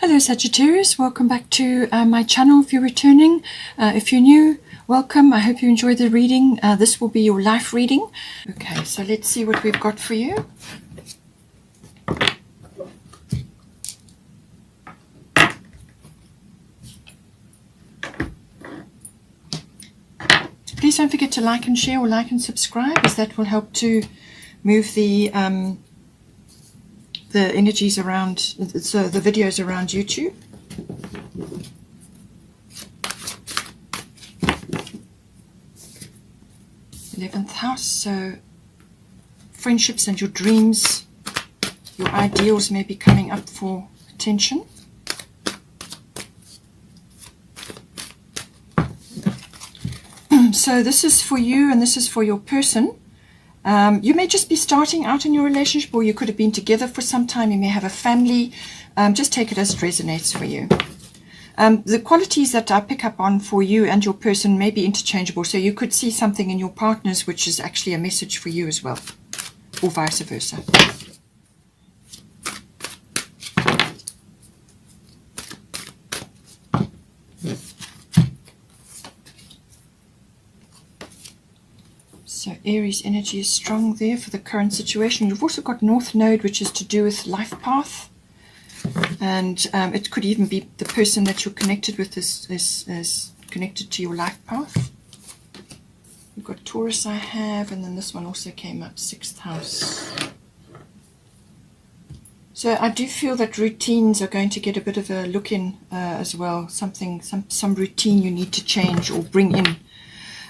Hello Sagittarius, welcome back to my channel if you're returning. If you're new, welcome. I hope you enjoy the reading. This will be your life reading. Okay, so let's see what we've got for you. Please don't forget to like and share or like and subscribe, as that will help to move the energies around, so the videos around YouTube. th house, so friendships and your dreams, your ideals may be coming up for attention. So this is for you and this is for your person. You may just be starting out in your relationship, or you could have been together for some time. You may have a family. Just take it as it resonates for you. The qualities that I pick up on for you and your person may be interchangeable. So you could see something in your partners which is actually a message for you as well, or vice versa. So Aries energy is strong there for the current situation. You've also got North Node, which is to do with life path. And it could even be the person that you're connected with is connected to your life path. You've got Taurus I have, and then this one also came up, 6th house. So I do feel that routines are going to get a bit of a look in as well. Some routine you need to change or bring in.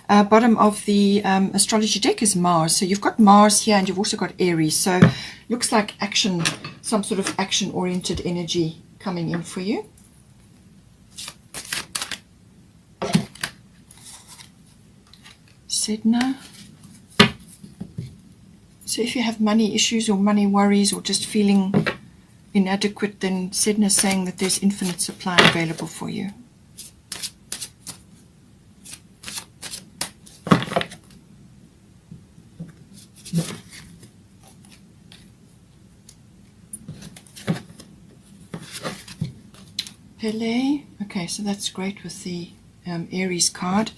Bottom of the astrology deck is Mars. So you've got Mars here and you've also got Aries. So looks like action, some sort of action-oriented energy coming in for you. Sedna. So if you have money issues or money worries or just feeling inadequate, then Sedna is saying that there's infinite supply available for you. Pele. Okay, so that's great with the Aries card,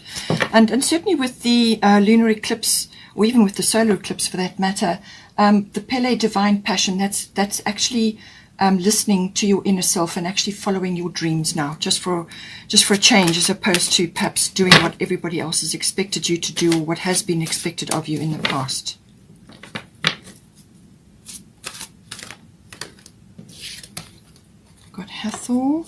and certainly with the lunar eclipse, or even with the solar eclipse for that matter, the Pele divine passion, that's actually listening to your inner self and actually following your dreams now, just for a change, as opposed to perhaps doing what everybody else has expected you to do or what has been expected of you in the past. Got Hathor.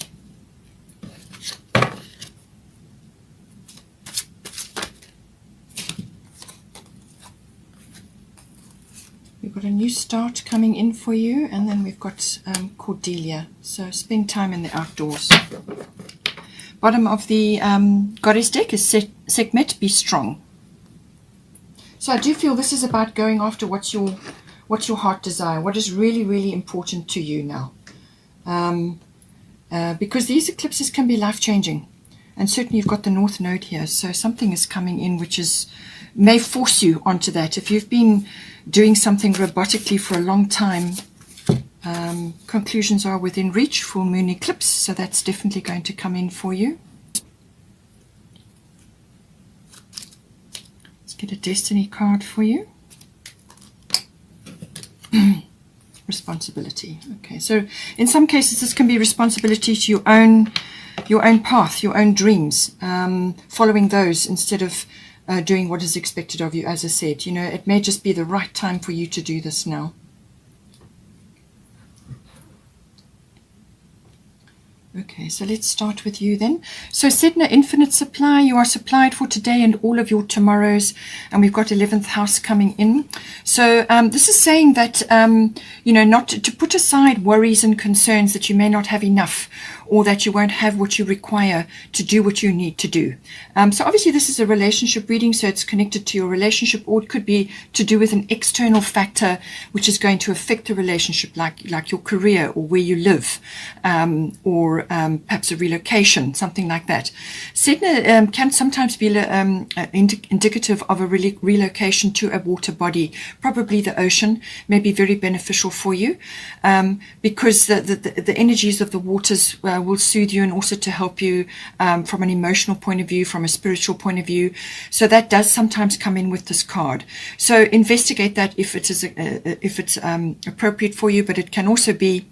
We've got a new start coming in for you, and then we've got Cordelia. So spend time in the outdoors. Bottom of the goddess deck is Sekhmet, be strong. So I do feel this is about going after what's your heart desire, what is really, really important to you now. Because these eclipses can be life-changing, and certainly you've got the North Node here, so something is coming in which may force you onto that. If you've been doing something robotically for a long time, conclusions are within reach. Full moon eclipse, so that's definitely going to come in for you. Let's get a destiny card for you. Responsibility. Okay, so in some cases this can be responsibility to your own path, your own dreams, following those instead of doing what is expected of you. As I said, it may just be the right time for you to do this now. Okay, so let's start with you then. So Sedna, infinite supply. You are supplied for today and all of your tomorrows, and we've got 11th house coming in. So this is saying that not to put aside worries and concerns that you may not have enough, or that you won't have what you require to do what you need to do. So obviously this is a relationship reading, so it's connected to your relationship, or it could be to do with an external factor which is going to affect the relationship, like your career or where you live, or perhaps a relocation, something like that. Sedna can sometimes be indicative of a relocation to a water body, probably the ocean, may be very beneficial for you, because the energies of the waters will soothe you, and also to help you from an emotional point of view, from a spiritual point of view. So that does sometimes come in with this card. So investigate that if it's appropriate for you, but it can also be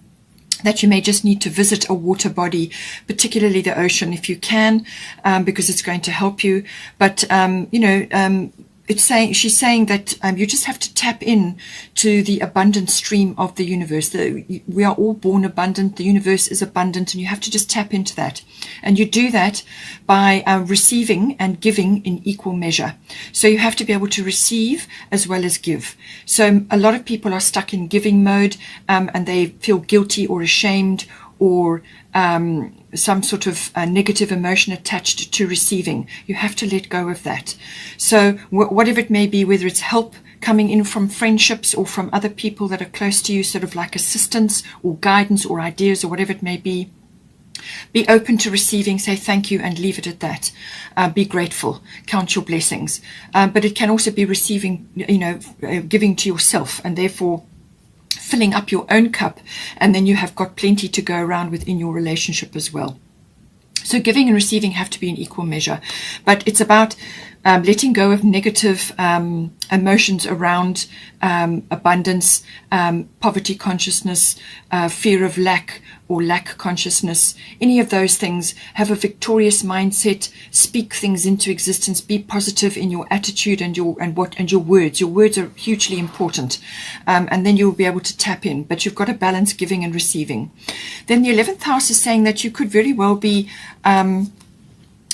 that you may just need to visit a water body, particularly the ocean, if you can, because it's going to help you. But she's saying that you just have to tap in to the abundant stream of the universe. We are all born abundant. The universe is abundant, and you have to just tap into that. And you do that by receiving and giving in equal measure. So you have to be able to receive as well as give. So a lot of people are stuck in giving mode, and they feel guilty or ashamed, or some sort of negative emotion attached to receiving. You have to let go of that. So whatever it may be, whether it's help coming in from friendships or from other people that are close to you, sort of like assistance or guidance or ideas or whatever it may be open to receiving, say thank you and leave it at that. Be grateful, count your blessings. But it can also be receiving, giving to yourself, and therefore filling up your own cup, and then you have got plenty to go around within your relationship as well. So giving and receiving have to be in equal measure, but it's about letting go of negative emotions around abundance, poverty consciousness, fear of lack or lack consciousness. Any of those things. Have a victorious mindset, speak things into existence, be positive in your attitude and your words. Your words are hugely important, and then you'll be able to tap in, but you've got to balance giving and receiving. Then the 11th house is saying that you could very well be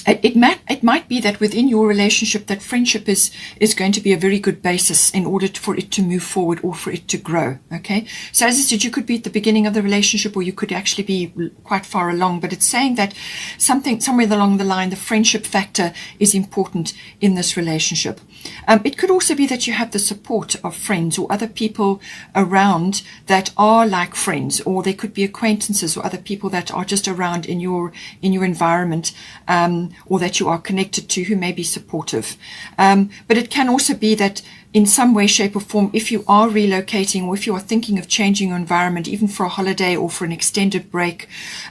it might be that within your relationship that friendship is going to be a very good basis in order for it to move forward or for it to grow. Okay, so as I said, you could be at the beginning of the relationship, or you could actually be quite far along, but it's saying that somewhere along the line the friendship factor is important in this relationship. It could also be that you have the support of friends or other people around that are like friends, or they could be acquaintances or other people that are just around in your environment, or that you are connected to, who may be supportive. But it can also be that in some way, shape or form, if you are relocating, or if you are thinking of changing your environment, even for a holiday or for an extended break,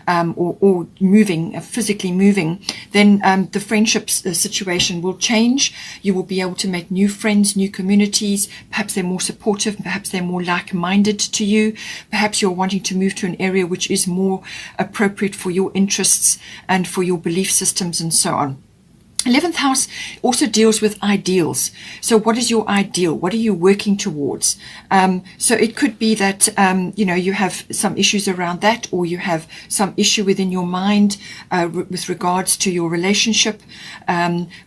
or moving, physically moving, then the friendships situation will change. You will be able to make new friends, new communities. Perhaps they're more supportive, perhaps they're more like-minded to you. Perhaps you're wanting to move to an area which is more appropriate for your interests and for your belief systems and so on. 11th house also deals with ideals. So what is your ideal? What are you working towards? So it could be that, you have some issues around that, or you have some issue within your mind with regards to your relationship.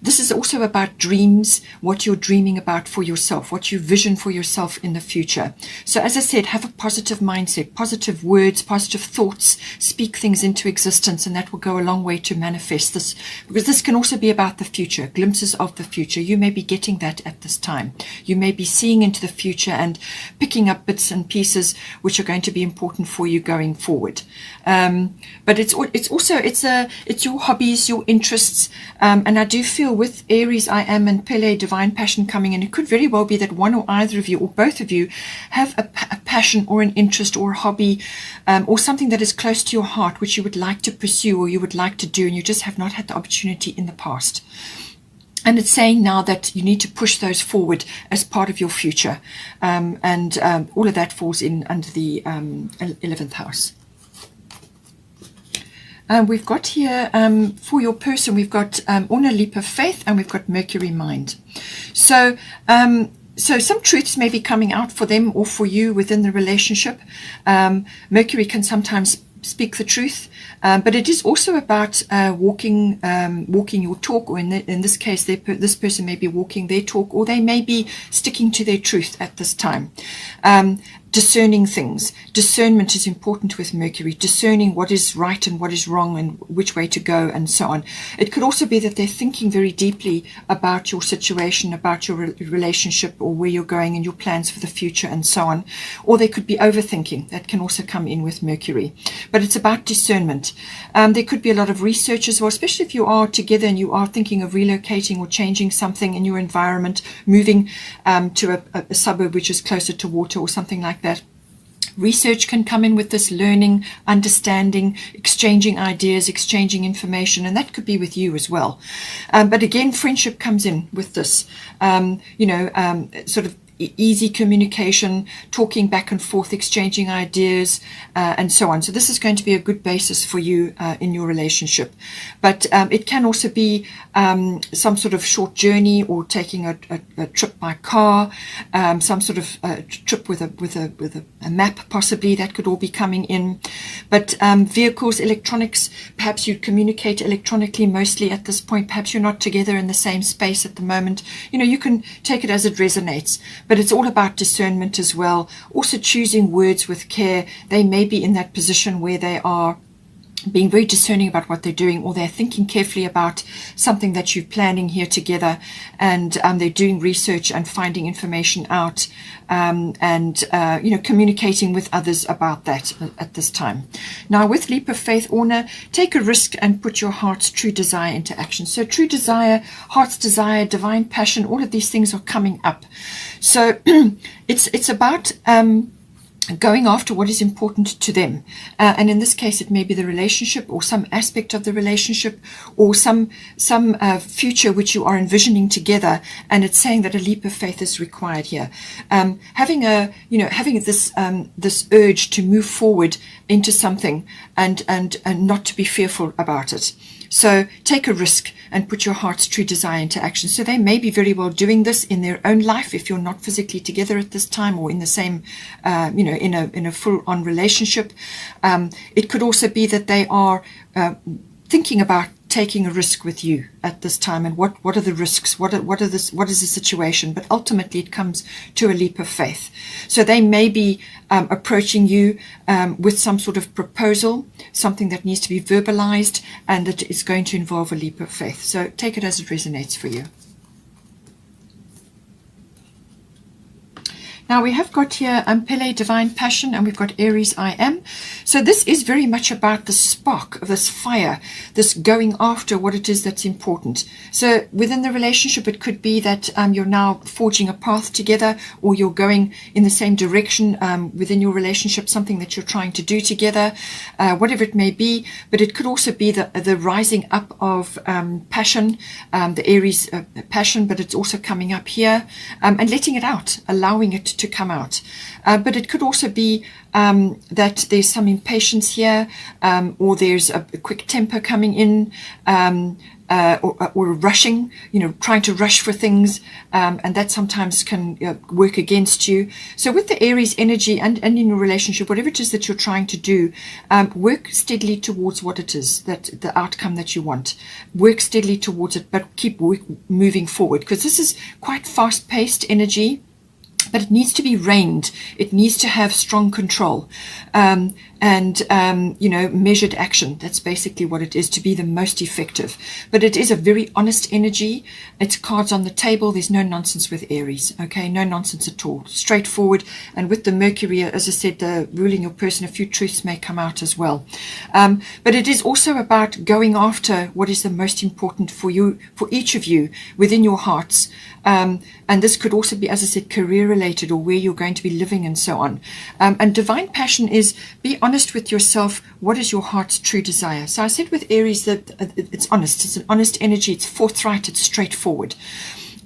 This is also about dreams, what you're dreaming about for yourself, what you vision for yourself in the future. So as I said, have a positive mindset, positive words, positive thoughts, speak things into existence, and that will go a long way to manifest this, because this can also be about the future, glimpses of the future. You may be getting that at this time. You may be seeing into the future and picking up bits and pieces which are going to be important for you going forward. But it's your hobbies, your interests, and I do feel with Aries, I am, and Pele, divine passion coming in, it could very well be that one or either of you or both of you have a passion or an interest or a hobby, or something that is close to your heart which you would like to pursue or you would like to do, and you just have not had the opportunity in the past. And it's saying now that you need to push those forward as part of your future, and all of that falls in under the 11th house. We've got here, for your person, we've got Una leap of faith, and we've got Mercury mind. So some truths may be coming out for them or for you within the relationship. Mercury can sometimes speak the truth, but it is also about walking your talk, or in this case, this person may be walking their talk, or they may be sticking to their truth at this time. discerning things. Discernment is important with Mercury, discerning what is right and what is wrong and which way to go and so on. It could also be that they're thinking very deeply about your situation, about your relationship, or where you're going and your plans for the future and so on. Or they could be overthinking. That can also come in with Mercury. But it's about discernment. There could be a lot of research as well, especially if you are together and you are thinking of relocating or changing something in your environment, moving to a suburb which is closer to water or something like that. Research can come in with this, learning, understanding, exchanging ideas, exchanging information, and that could be with you as well. But again, friendship comes in with this, sort of easy communication, talking back and forth, exchanging ideas, and so on. So this is going to be a good basis for you in your relationship. But it can also be some sort of short journey, or taking a trip by car, some sort of trip with a map possibly. That could all be coming in. But vehicles, electronics, perhaps you communicate electronically mostly at this point. Perhaps you're not together in the same space at the moment. You can take it as it resonates. But it's all about discernment as well. Also choosing words with care. They may be in that position where they are being very discerning about what they're doing, or they're thinking carefully about something that you're planning here together, and they're doing research and finding information out, and communicating with others about that at this time. Now with Leap of Faith, Orna, take a risk and put your heart's true desire into action. So true desire, heart's desire, divine passion, all of these things are coming up. So it's about going after what is important to them, and in this case it may be the relationship, or some aspect of the relationship, or some future which you are envisioning together, and it's saying that a leap of faith is required here. Having this urge to move forward into something, and not to be fearful about it. So take a risk and put your heart's true desire into action. So they may be very well doing this in their own life if you're not physically together at this time, or in the same, in a full-on relationship. It could also be that they are thinking about taking a risk with you at this time, and what are the risks, what is the situation. But ultimately it comes to a leap of faith. So they may be approaching you with some sort of proposal, something that needs to be verbalized, and that is going to involve a leap of faith. So take it as it resonates for you. Now we have got here Pele, Divine Passion, and we've got Aries, I Am. So this is very much about the spark of this fire, this going after what it is that's important. So within the relationship, it could be that you're now forging a path together, or you're going in the same direction within your relationship, something that you're trying to do together, whatever it may be. But it could also be the rising up of passion, the Aries passion, but it's also coming up here, and letting it out, allowing it to come out. But it could also be that there's some impatience here, or there's a quick temper coming in, or rushing, trying to rush for things, and that sometimes can work against you. So with the Aries energy, and in your relationship, whatever it is that you're trying to do, work steadily towards what it is, that the outcome that you want. Work steadily towards it, but keep moving forward, because this is quite fast-paced energy. But it needs to be reined. It needs to have strong control, and measured action. That's basically what it is, to be the most effective. But it is a very honest energy. It's cards on the table. There's no nonsense with Aries. Okay, no nonsense at all. Straightforward. And with the Mercury, as I said, ruling your person, a few truths may come out as well. But it is also about going after what is the most important for you, for each of you, within your hearts. And this could also be, as I said, career related, or where you're going to be living, and so on. And divine passion is, be honest with yourself. What is your heart's true desire? So I said with Aries that it's honest. It's an honest energy. It's forthright. It's straightforward.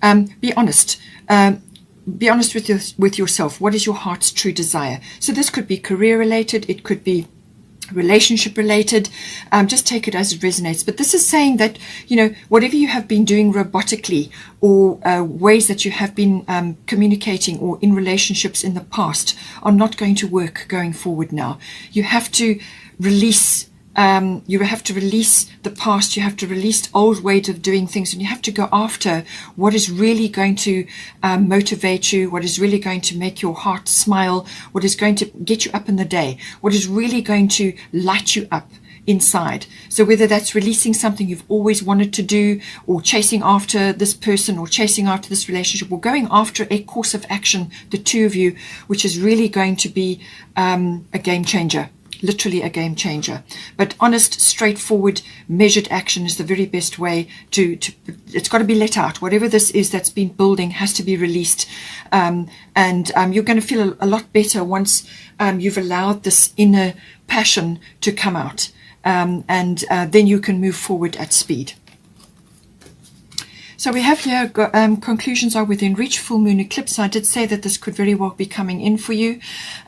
Be honest. Be honest with yourself. What is your heart's true desire? So this could be career related. It could be relationship related. Just take it as it resonates. But this is saying that, whatever you have been doing robotically, or ways that you have been communicating or in relationships in the past, are not going to work going forward now. You have to release you have to release the past, you have to release old ways of doing things, and you have to go after what is really going to motivate you, what is really going to make your heart smile, what is going to get you up in the day, what is really going to light you up inside. So whether that's releasing something you've always wanted to do, or chasing after this person, or chasing after this relationship, or going after a course of action, the two of you, which is really going to be a game changer. Literally a game changer. But honest, straightforward, measured action is the very best way to it's got to be let out. Whatever this is that's been building has to be released. And you're going to feel a lot better once you've allowed this inner passion to come out. And then you can move forward at speed. So we have here, conclusions are within reach, full moon eclipse. I did say that this could very well be coming in for you.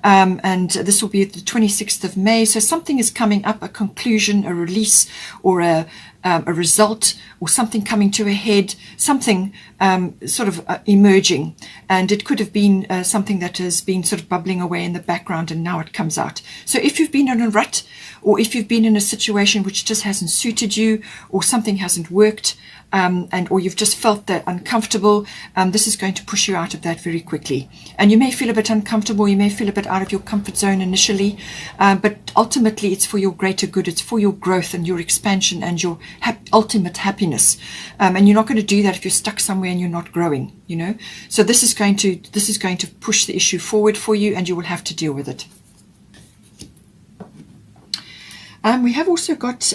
And this will be the 26th of May. So something is coming up, a conclusion, a release, or a result, or something coming to a head, something sort of emerging. And it could have been something that has been sort of bubbling away in the background, and now it comes out. So if you've been in a rut, or if you've been in a situation which just hasn't suited you, or something hasn't worked, or you've just felt that uncomfortable, this is going to push you out of that very quickly. And you may feel a bit uncomfortable, you may feel a bit out of your comfort zone initially, but ultimately it's for your greater good, it's for your growth and your expansion and your ultimate happiness. And you're not going to do that if you're stuck somewhere and you're not growing, you know. So this is going to push the issue forward for you, and you will have to deal with it. We have also got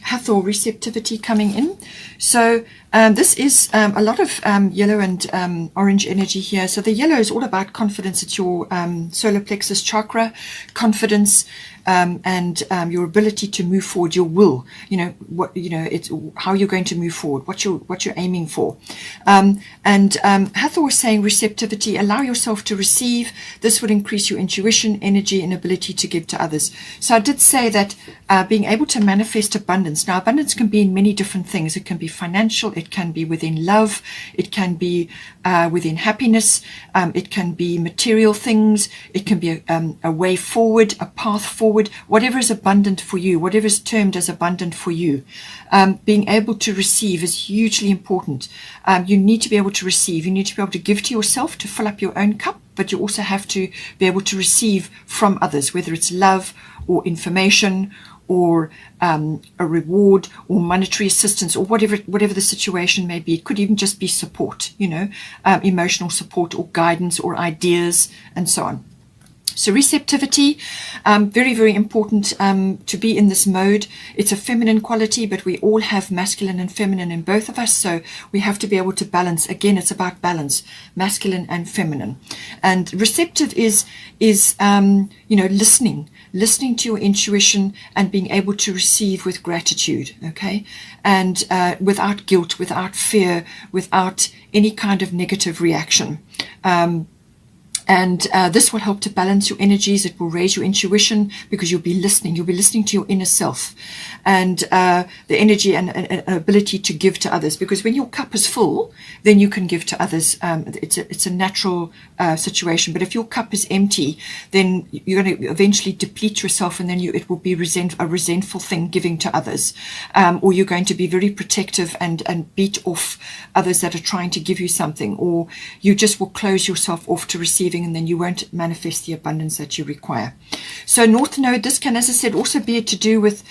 Hathor receptivity coming in. So this is a lot of yellow and orange energy here. So the yellow is all about confidence. It's your solar plexus chakra, confidence, and your ability to move forward, your will. It's how you're going to move forward, what you're aiming for. And Hathor was saying receptivity, allow yourself to receive. This would increase your intuition, energy, and ability to give to others. So I did say that being able to manifest abundance. Now, abundance can be in many different things. It can be financial, it can be within love, it can be within happiness, it can be material things, it can be a way forward, a path forward, whatever is abundant for you, whatever is termed as abundant for you. Being able to receive is hugely important. You need to be able to receive. You need to be able to give to yourself to fill up your own cup, but you also have to be able to receive from others, whether it's love or information or a reward or monetary assistance or whatever the situation may be. It could even just be support, emotional support or guidance or ideas and so on. So receptivity, very, very important to be in this mode. It's a feminine quality, but we all have masculine and feminine in both of us. So we have to be able to balance. Again, it's about balance, masculine and feminine. And receptive is listening to your intuition and being able to receive with gratitude, okay? And without guilt, without fear, without any kind of negative reaction. And this will help to balance your energies. It will raise your intuition because you'll be listening. You'll be listening to your inner self and the energy and ability to give to others. Because when your cup is full, then you can give to others. It's a natural situation. But if your cup is empty, then you're going to eventually deplete yourself, and then it will be a resentful thing giving to others. Or you're going to be very protective and beat off others that are trying to give you something. Or you just will close yourself off to receiving, and then you won't manifest the abundance that you require. So North Node, this can, as I said, also be to do with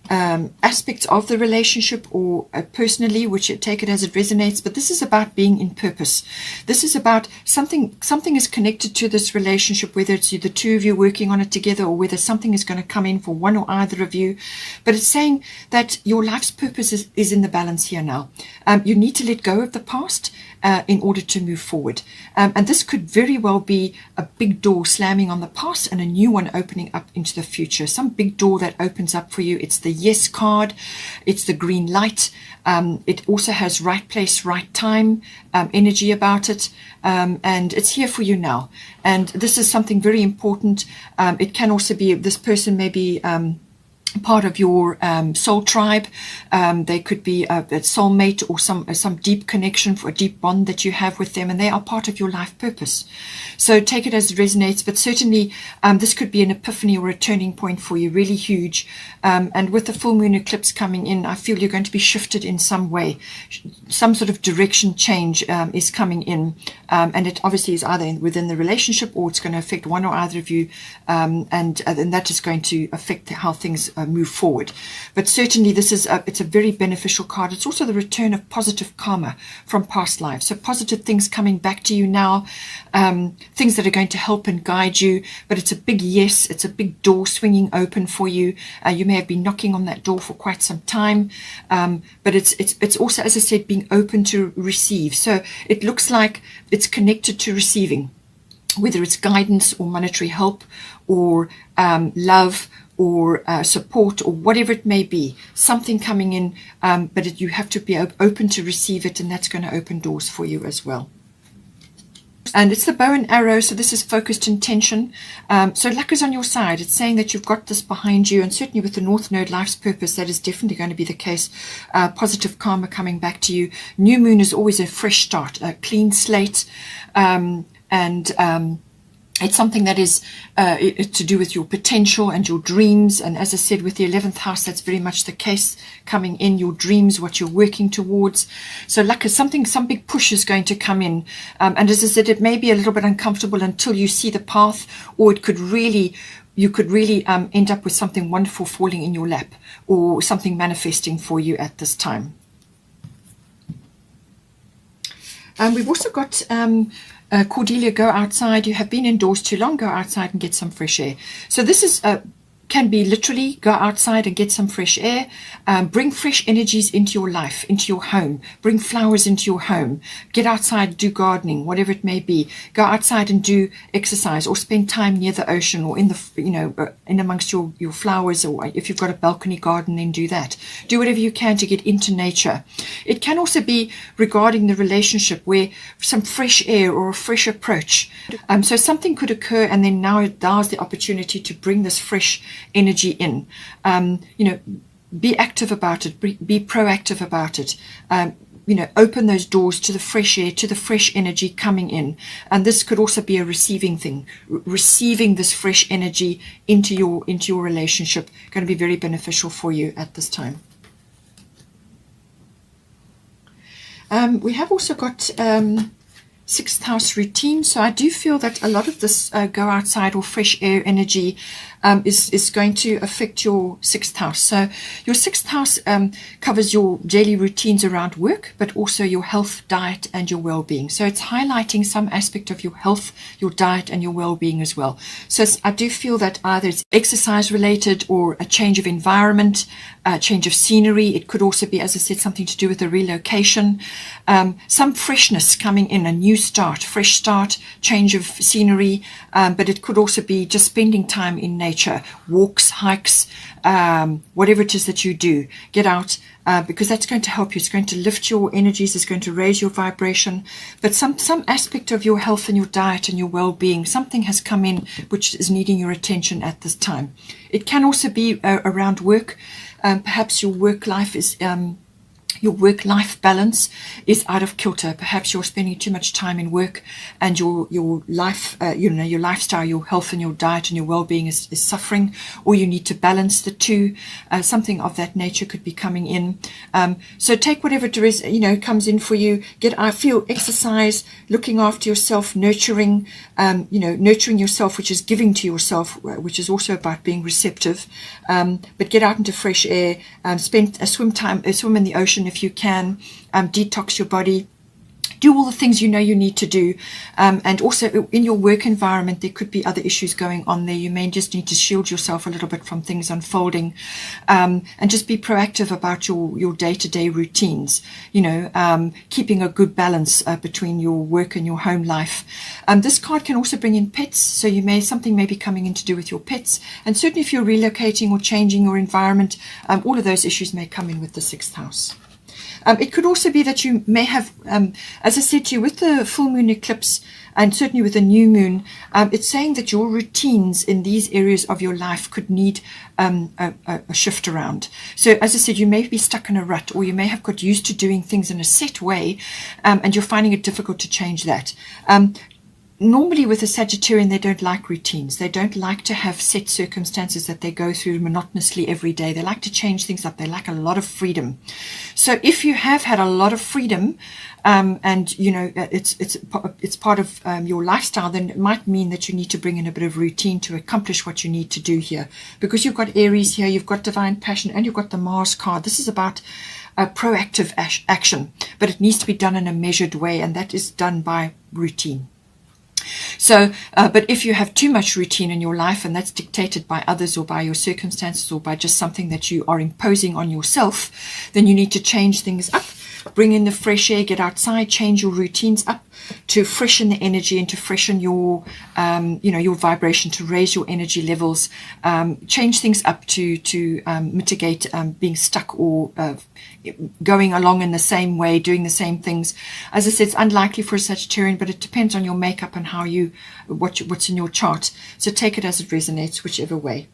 aspects of the relationship or personally, which you take it as it resonates. But this is about being in purpose. This is about something is connected to this relationship, whether it's the two of you working on it together or whether something is going to come in for one or either of you. But it's saying that your life's purpose is in the balance here now. You need to let go of the past in order to move forward. And this could very well be a big door slamming on the past and a new one opening up into the future. Some big door that opens up for you. It's the yes card. It's the green light. It also has right place, right time energy about it. And it's here for you now. And this is something very important. It can also be, this person may be part of your soul tribe. They could be a soulmate or some deep connection, for a deep bond that you have with them, and they are part of your life purpose. So take it as it resonates, but certainly this could be an epiphany or a turning point for you, really huge. And with the full moon eclipse coming in, I feel you're going to be shifted in some way. Some sort of direction change is coming in, and it obviously is either within the relationship, or it's going to affect one or other of you, and that is going to affect how things move forward. But certainly this is it's a very beneficial card. It's also the return of positive karma from past lives, so positive things coming back to you now, things that are going to help and guide you. But it's a big yes, it's a big door swinging open for you. You may have been knocking on that door for quite some time, but it's also, as I said, being open to receive. So it looks like it's connected to receiving, whether it's guidance or monetary help or love or support or whatever it may be, something coming in, but you have to be open to receive it, and that's going to open doors for you as well. And it's the bow and arrow, so this is focused intention. So luck is on your side. It's saying that you've got this behind you, and certainly with the North Node, life's purpose, that is definitely going to be the case. Positive karma coming back to you. New moon is always a fresh start, a clean slate, it's something that is to do with your potential and your dreams. And as I said, with the 11th house, that's very much the case coming in, your dreams, what you're working towards. So luck is something, some big push is going to come in. And as I said, it may be a little bit uncomfortable until you see the path, or it could really, you could really end up with something wonderful falling in your lap, or something manifesting for you at this time. We've also got Cordelia, go outside. You have been indoors too long. Go outside and get some fresh air. So this is can be literally go outside and get some fresh air. Bring fresh energies into your life, into your home. Bring flowers into your home. Get outside, do gardening, whatever it may be. Go outside and do exercise, or spend time near the ocean, or in the in amongst your flowers, or if you've got a balcony garden, then do that. Do whatever you can to get into nature. It can also be regarding the relationship, where some fresh air or a fresh approach. So something could occur, and then now's the opportunity to bring this fresh energy in. Be active about it, be proactive about it. Open those doors to the fresh air, to the fresh energy coming in. And this could also be a receiving thing, receiving this fresh energy into your relationship. Going to be very beneficial for you at this time. We have also got 6th house routine. So I do feel that a lot of this go outside or fresh air energy is going to affect your 6th house. So your 6th house covers your daily routines around work, but also your health, diet, and your well-being. So it's highlighting some aspect of your health, your diet, and your well-being as well. So I do feel that either it's exercise related, or a change of environment, a change of scenery. It could also be, as I said, something to do with a relocation, some freshness coming in, a new start, fresh start, change of scenery, but it could also be just spending time in nature, walks, hikes, whatever it is that you do. Get out, because that's going to help you. It's going to lift your energies, it's going to raise your vibration. But some aspect of your health and your diet and your well-being, something has come in which is needing your attention at this time. It can also be around work. Perhaps your work life is your work-life balance is out of kilter. Perhaps you're spending too much time in work, and your life, your lifestyle, your health and your diet and your well-being is suffering, or you need to balance the two. Something of that nature could be coming in. So take whatever it is, comes in for you. I feel exercise, looking after yourself, nurturing yourself, which is giving to yourself, which is also about being receptive. But get out into fresh air, spend swim in the ocean if you can, detox your body. Do all the things you need to do, and also in your work environment there could be other issues going on there. You may just need to shield yourself a little bit from things unfolding, and just be proactive about your day-to-day routines, keeping a good balance between your work and your home life. This card can also bring in pets, so something may be coming in to do with your pets, and certainly if you're relocating or changing your environment, all of those issues may come in with the 6th house. It could also be that you may have, as I said to you, with the full moon eclipse, and certainly with the new moon, it's saying that your routines in these areas of your life could need a shift around. So as I said, you may be stuck in a rut, or you may have got used to doing things in a set way, and you're finding it difficult to change that. Normally with a Sagittarian, they don't like routines. They don't like to have set circumstances that they go through monotonously every day. They like to change things up. They like a lot of freedom. So if you have had a lot of freedom, and you know it's part of your lifestyle, then it might mean that you need to bring in a bit of routine to accomplish what you need to do here. Because you've got Aries here, you've got divine passion, and you've got the Mars card. This is about proactive action, but it needs to be done in a measured way, and that is done by routine. So, but if you have too much routine in your life, and that's dictated by others or by your circumstances or by just something that you are imposing on yourself, then you need to change things up, bring in the fresh air, get outside, change your routines up to freshen the energy and to freshen your, your vibration, to raise your energy levels, change things up to mitigate being stuck or going along in the same way, doing the same things. As I said, it's unlikely for a Sagittarian, but it depends on your makeup and how what's in your chart. So take it as it resonates, whichever way.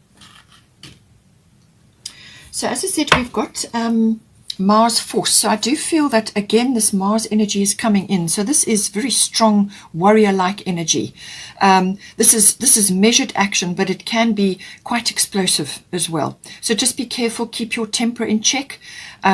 So as I said, we've got Mars force. So I do feel that again this Mars energy is coming in. So this is very strong warrior-like energy. This is measured action, but it can be quite explosive as well. So just be careful, keep your temper in check.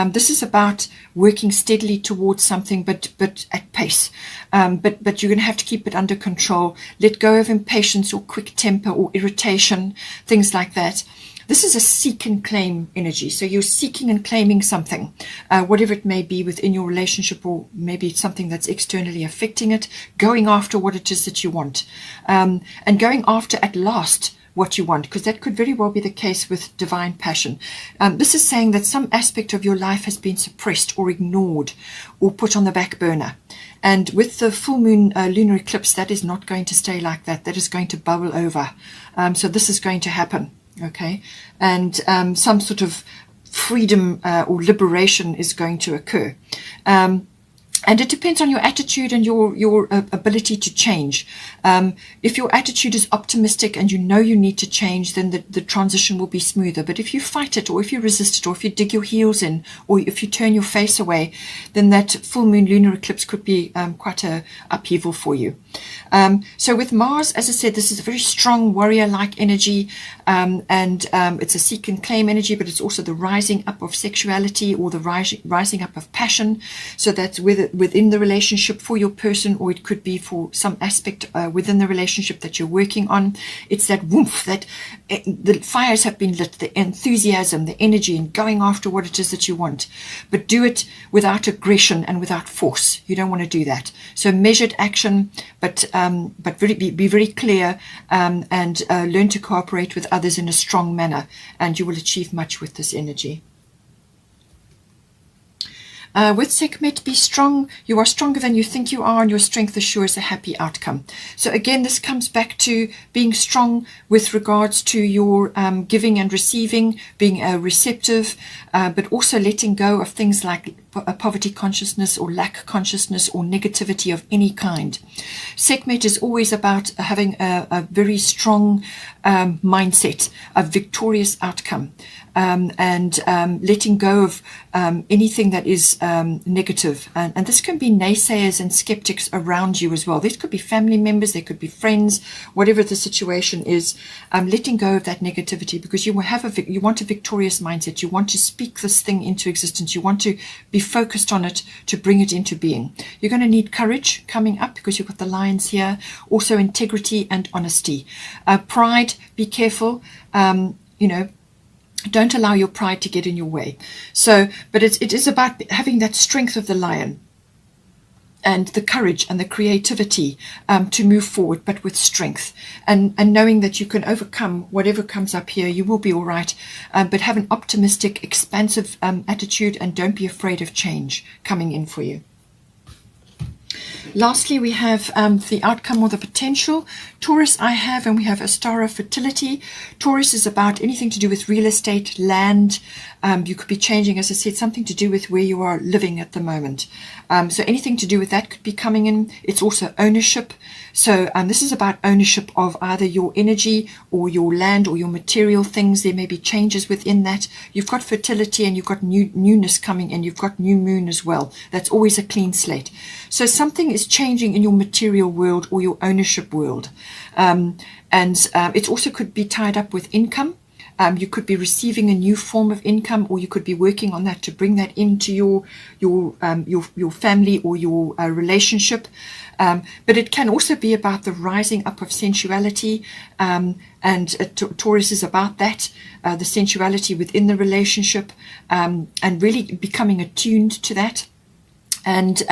This is about working steadily towards something, but at pace. But you're going to have to keep it under control. Let go of impatience or quick temper or irritation, things like that. This is a seek and claim energy. So you're seeking and claiming something, whatever it may be within your relationship, or maybe it's something that's externally affecting it, going after what it is that you want, and going after at last what you want, because that could very well be the case with divine passion. This is saying that some aspect of your life has been suppressed or ignored or put on the back burner. And with the full moon lunar eclipse, that is not going to stay like that. That is going to bubble over. So this is going to happen. Okay, and some sort of freedom or liberation is going to occur. And it depends on your attitude and your ability to change. If your attitude is optimistic and you know you need to change, then the transition will be smoother. But if you fight it, or if you resist it, or if you dig your heels in, or if you turn your face away, then that full moon lunar eclipse could be quite a upheaval for you. So with Mars, as I said, this is a very strong warrior-like energy, and it's a seek and claim energy, but it's also the rising up of sexuality, or the rising up of passion. So that's within the relationship for your person, or it could be for some aspect within the relationship that you're working on. It's that woof, that the fires have been lit, the enthusiasm, the energy, and going after what it is that you want. But do it without aggression and without force. You don't want to do that. So measured action, but be very clear, and learn to cooperate with others in a strong manner, and you will achieve much with this energy. With Sekhmet, be strong. You are stronger than you think you are, and your strength assures a happy outcome. So again, this comes back to being strong with regards to your giving and receiving, being receptive, but also letting go of things like poverty consciousness or lack consciousness or negativity of any kind. Sekhmet is always about having a very strong mindset, a victorious outcome, and letting go of anything that is negative. And this can be naysayers and skeptics around you as well. This could be family members, there could be friends, whatever the situation is. Letting go of that negativity, because you want a victorious mindset. You want to speak this thing into existence. You want to be focused on it to bring it into being. You're going to need courage coming up, because you've got the lions here. Also integrity and honesty. Pride, be careful. Don't allow your pride to get in your way. So, but it is about having that strength of the lion and the courage and the creativity to move forward, but with strength, and knowing that you can overcome whatever comes up here. You will be all right, but have an optimistic, expansive attitude, and don't be afraid of change coming in for you. Lastly, we have the outcome or the potential Taurus I have, and we have a star of fertility. Taurus is about anything to do with real estate, land. You could be changing, as I said, something to do with where you are living at the moment. So anything to do with that could be coming in. It's also ownership. So this is about ownership of either your energy or your land or your material things. There may be changes within that. You've got fertility and you've got newness coming in. You've got new moon as well. That's always a clean slate. So something is changing in your material world or your ownership world. It also could be tied up with income. You could be receiving a new form of income, or you could be working on that to bring that into your family or your relationship. But it can also be about the rising up of sensuality, Taurus is about that, the sensuality within the relationship, and really becoming attuned to that. And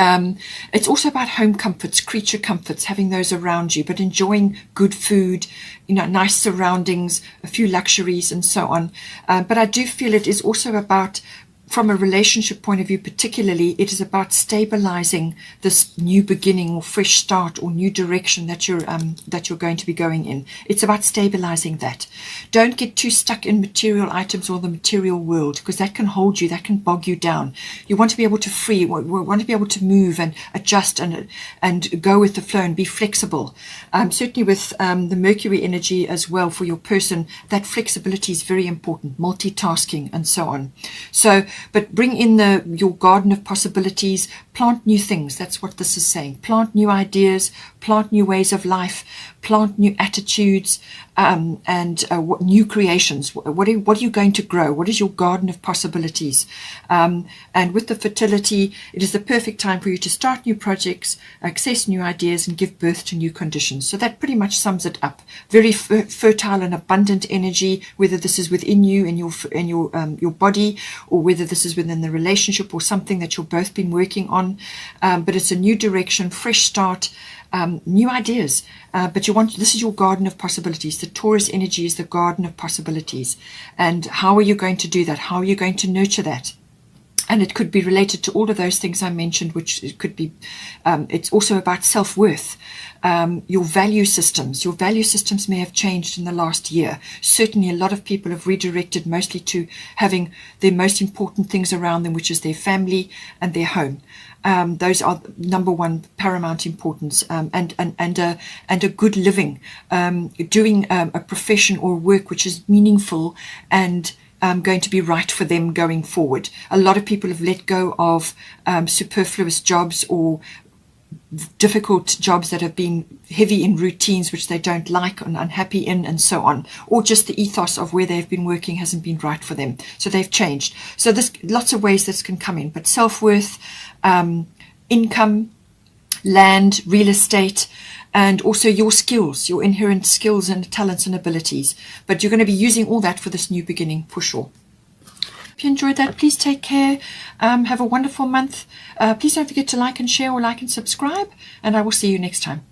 it's also about home comforts, creature comforts, having those around you, but enjoying good food, nice surroundings, a few luxuries and so on. But I do feel it is also about, from a relationship point of view particularly, it is about stabilizing this new beginning or fresh start or new direction that you're going to be going in. It's about stabilizing that. Don't get too stuck in material items or the material world, because that can hold you, that can bog you down. You want to be able to free, want to be able to move and adjust and go with the flow and be flexible. Certainly with the Mercury energy as well for your person, that flexibility is very important, multitasking and so on. But bring in your garden of possibilities, plant new things. That's what this is saying. Plant new ideas, plant new ways of life, plant new attitudes, and new creations. What are you going to grow? What is your garden of possibilities? And with the fertility, it is the perfect time for you to start new projects, access new ideas, and give birth to new conditions. So that pretty much sums it up. Very fertile and abundant energy, whether this is within you in your body, or whether this is within the relationship or something that you've both been working on. But it's a new direction, fresh start, new ideas. But this is your garden of possibilities. The Taurus energy is the garden of possibilities. And how are you going to do that? How are you going to nurture that? And it could be related to all of those things I mentioned, which it could be, it's also about self-worth, your value systems. Your value systems may have changed in the last year. Certainly a lot of people have redirected mostly to having their most important things around them, which is their family and their home. Those are number one, paramount importance, and a good living, doing a profession or work which is meaningful and going to be right for them going forward. A lot of people have let go of superfluous jobs or difficult jobs that have been heavy in routines which they don't like and unhappy in and so on, or just the ethos of where they've been working hasn't been right for them, so they've changed. So there's lots of ways this can come in, but self-worth, income, land, real estate, and also your skills, your inherent skills and talents and abilities. But you're going to be using all that for this new beginning for sure. If you enjoyed that, please take care. Have a wonderful month. Please don't forget to like and share or like and subscribe, and I will see you next time.